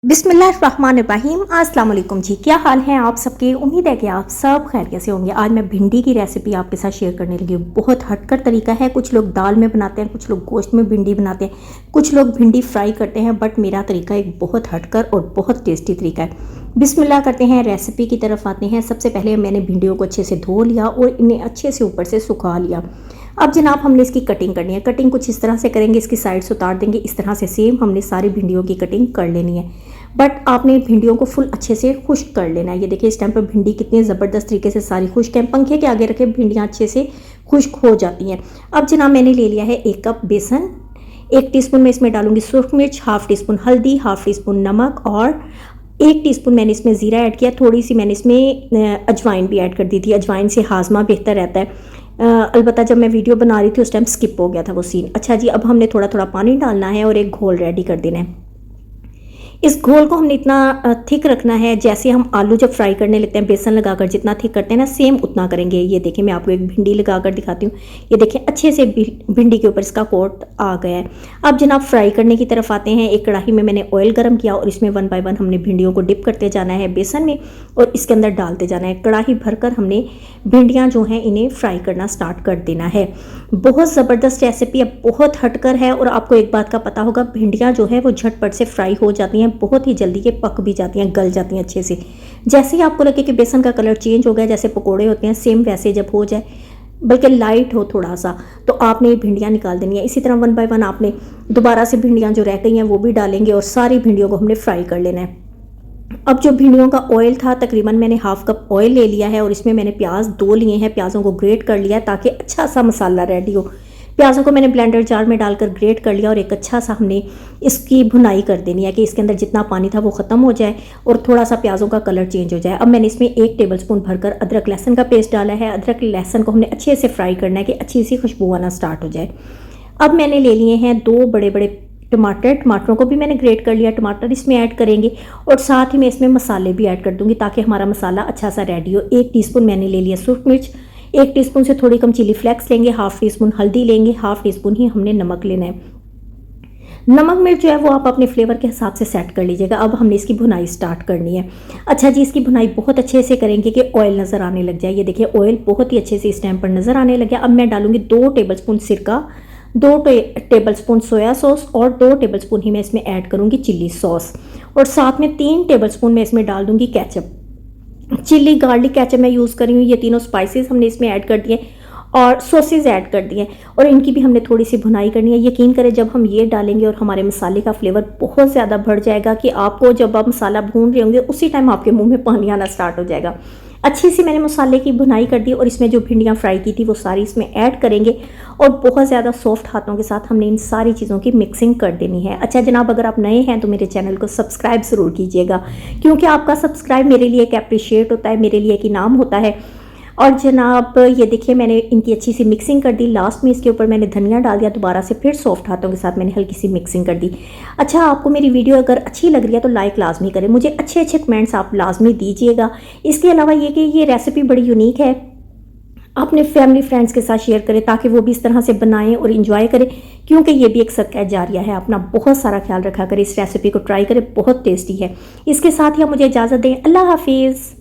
बिस्मिल्लाहिर्रहमानिर्रहीम अस्सलाम वालेकुम जी। क्या हाल है आप सबके। उम्मीद है कि आप सब खैरियत से होंगे। आज मैं भिंडी की रेसिपी आपके साथ शेयर करने लगी हूँ। बहुत हटकर तरीका है। कुछ लोग दाल में बनाते हैं, कुछ लोग गोश्त में भिंडी बनाते हैं, कुछ लोग भिंडी फ्राई करते हैं, बट मेरा तरीका एक बहुत हटकर और बहुत टेस्टी तरीका है। बिस्मिल्लाह करते हैं, रेसिपी की तरफ आते हैं। सबसे पहले मैंने भिंडियों को अच्छे से धो लिया और इन्हें अच्छे से ऊपर से सुखा लिया। अब जनाब हमने इसकी कटिंग करनी है। कटिंग कुछ इस तरह से करेंगे, इसकी साइड्स उतार देंगे। इस तरह से सेम हमने सारी भिंडियों की कटिंग कर लेनी है, बट आपने भिंडियों को फुल अच्छे से खुश्क कर लेना है। ये देखिए इस टाइम पर भिंडी कितनी ज़बरदस्त तरीके से सारी खुश्क है। पंखे के आगे रखे भिंडियाँ अच्छे से खुश्क हो जाती हैं। अब जनाब मैंने ले लिया है 1 कप बेसन। 1 टीस्पून मैं इसमें डालूंगी सुरख मिर्च, हाफ टी स्पून हल्दी, हाफ टी स्पून नमक और 1 टीस्पून मैंने इसमें ज़ीरा ऐड किया। थोड़ी सी मैंने इसमें अजवाइन भी ऐड कर दी थी। अजवाइन से हाजमा बेहतर रहता है। अलबत्ता जब मैं वीडियो बना रही थी उस टाइम स्किप हो गया था वो सीन। अच्छा जी, अब हमने थोड़ा थोड़ा पानी डालना है और एक घोल रेडी कर देना है। इस घोल को हमने इतना थिक रखना है जैसे हम आलू जब फ्राई करने लगते हैं बेसन लगाकर जितना थिक करते हैं ना, सेम उतना करेंगे। ये देखिए मैं आपको एक भिंडी लगाकर दिखाती हूँ। ये देखिए अच्छे से भिंडी के ऊपर इसका कोट आ गया है। अब जनाब फ्राई करने की तरफ आते हैं। एक कढ़ाई में मैंने ऑयल गर्म किया और इसमें 1 बाय 1 हमने भिंडियों को डिप करते जाना है बेसन में और इसके अंदर डालते जाना है। कढ़ाई भरकर हमने भिंडियाँ जो हैं इन्हें फ्राई करना स्टार्ट कर देना है। बहुत ज़बरदस्त रेसिपी है, बहुत हटकर है और आपको एक बात का पता होगा, भिंडियाँ जो है वो झटपट से फ्राई हो जाती हैं, बहुत ही जल्दी ये पक भी जाती हैं, गल जाती हैं अच्छे से। जैसे ही आपको लगे कि बेसन का कलर चेंज हो गया, जैसे पकोड़े होते हैं सेम वैसे जब हो जाए, बल्कि लाइट हो थोड़ा सा, तो आपने ये भिंडियाँ निकाल देनी है। इसी तरह 1 बाय 1 आपने दोबारा से भिंडियाँ जो रह गई हैं वो भी डालेंगे और सारी भिंडियों को हमने फ्राई कर लेना है। अब जो भिंडियों का ऑयल था तकरीबन मैंने हाफ कप ऑयल ले लिया है और इसमें मैंने प्याज 2 लिए हैं। प्याज़ों को ग्रेट कर लिया है ताकि अच्छा सा मसाला रेडी हो। प्याज़ों को मैंने ब्लेंडर जार में डालकर ग्रेट कर लिया और एक अच्छा सा हमने इसकी भुनाई कर देनी है कि इसके अंदर जितना पानी था वो ख़त्म हो जाए और थोड़ा सा प्याज़ों का कलर चेंज हो जाए। अब मैंने इसमें 1 टेबलस्पून भरकर अदरक लहसुन का पेस्ट डाला है। अदरक लहसुन को हमने अच्छे से फ्राई करना है कि अच्छी सी खुशबू आना स्टार्ट हो जाए। अब मैंने ले लिए हैं 2 बड़े बड़े टमाटरों को भी मैंने ग्रेट कर लिया। टमाटर इसमें ऐड करेंगे और साथ ही मैं इसमें मसाले भी ऐड कर दूंगी ताकि हमारा मसाला अच्छा सा रेडी हो। 1 टीस्पून मैंने ले लिया सूरख मिर्च, 1 टीस्पून से थोड़ी कम चिली फ्लेक्स लेंगे, हाफ टी स्पून हल्दी लेंगे, हाफ टी स्पून ही हमने नमक लेना है। नमक मिर्च जो है वो आप अपने फ्लेवर के हिसाब से सेट कर लीजिएगा। अब हमने इसकी भुनाई स्टार्ट करनी है। अच्छा जी, इसकी भुनाई बहुत अच्छे से करेंगे कि ऑयल नज़र आने लग जाए। ये देखिए ऑयल बहुत ही अच्छे से इस टाइम पर नज़र आने लग गया। अब मैं डालूंगी 2 टेबलस्पून सिरका, 2 टेबलस्पून सोया सॉस और 2 टेबलस्पून ही मैं इसमें ऐड करूंगी चिल्ली सॉस और साथ में 3 टेबलस्पून मैं इसमें डाल दूंगी केचप। चिल्ली गार्लिक केचप मैं यूज़ कर रही हूँ। ये तीनों स्पाइसेस हमने इसमें ऐड कर दिए और सॉसेज ऐड कर दिए और इनकी भी हमने थोड़ी सी भुनाई करनी है। यकीन करें जब हम ये डालेंगे और हमारे मसाले का फ्लेवर बहुत ज़्यादा बढ़ जाएगा कि आपको जब आप मसाला भून रहे होंगे उसी टाइम आपके मुंह में पानी आना स्टार्ट हो जाएगा। अच्छी सी मैंने मसाले की भुनाई कर दी और इसमें जो भिंडियाँ फ्राई की थी वो सारी इसमें ऐड करेंगे और बहुत ज़्यादा सॉफ्ट हाथों के साथ हमने इन सारी चीज़ों की मिक्सिंग कर देनी है। अच्छा जनाब, अगर आप नए हैं तो मेरे चैनल को सब्सक्राइब ज़रूर कीजिएगा क्योंकि आपका सब्सक्राइब मेरे लिए एक अप्रिशिएट होता है, मेरे लिए एक इनाम होता है। और जनाब ये देखिए मैंने इनकी अच्छी सी मिक्सिंग कर दी। लास्ट में इसके ऊपर मैंने धनिया डाल दिया दोबारा से, फिर सॉफ्ट हाथों के साथ मैंने हल्की सी मिक्सिंग कर दी। अच्छा, आपको मेरी वीडियो अगर अच्छी लग रही है तो लाइक लाजमी करें, मुझे अच्छे अच्छे कमेंट्स आप लाजमी दीजिएगा। इसके अलावा ये कि ये रेसिपी बड़ी यूनिक है, अपने फैमिली फ्रेंड्स के साथ शेयर करें ताकि वो भी इस तरह से बनाएं और इंजॉय करें क्योंकि ये भी एक सदका जारिया है। अपना बहुत सारा ख्याल रखा करें, इस रेसिपी को ट्राई करें, बहुत टेस्टी है। इसके साथ ही आप मुझे इजाज़त दें। अल्लाह हाफिज़।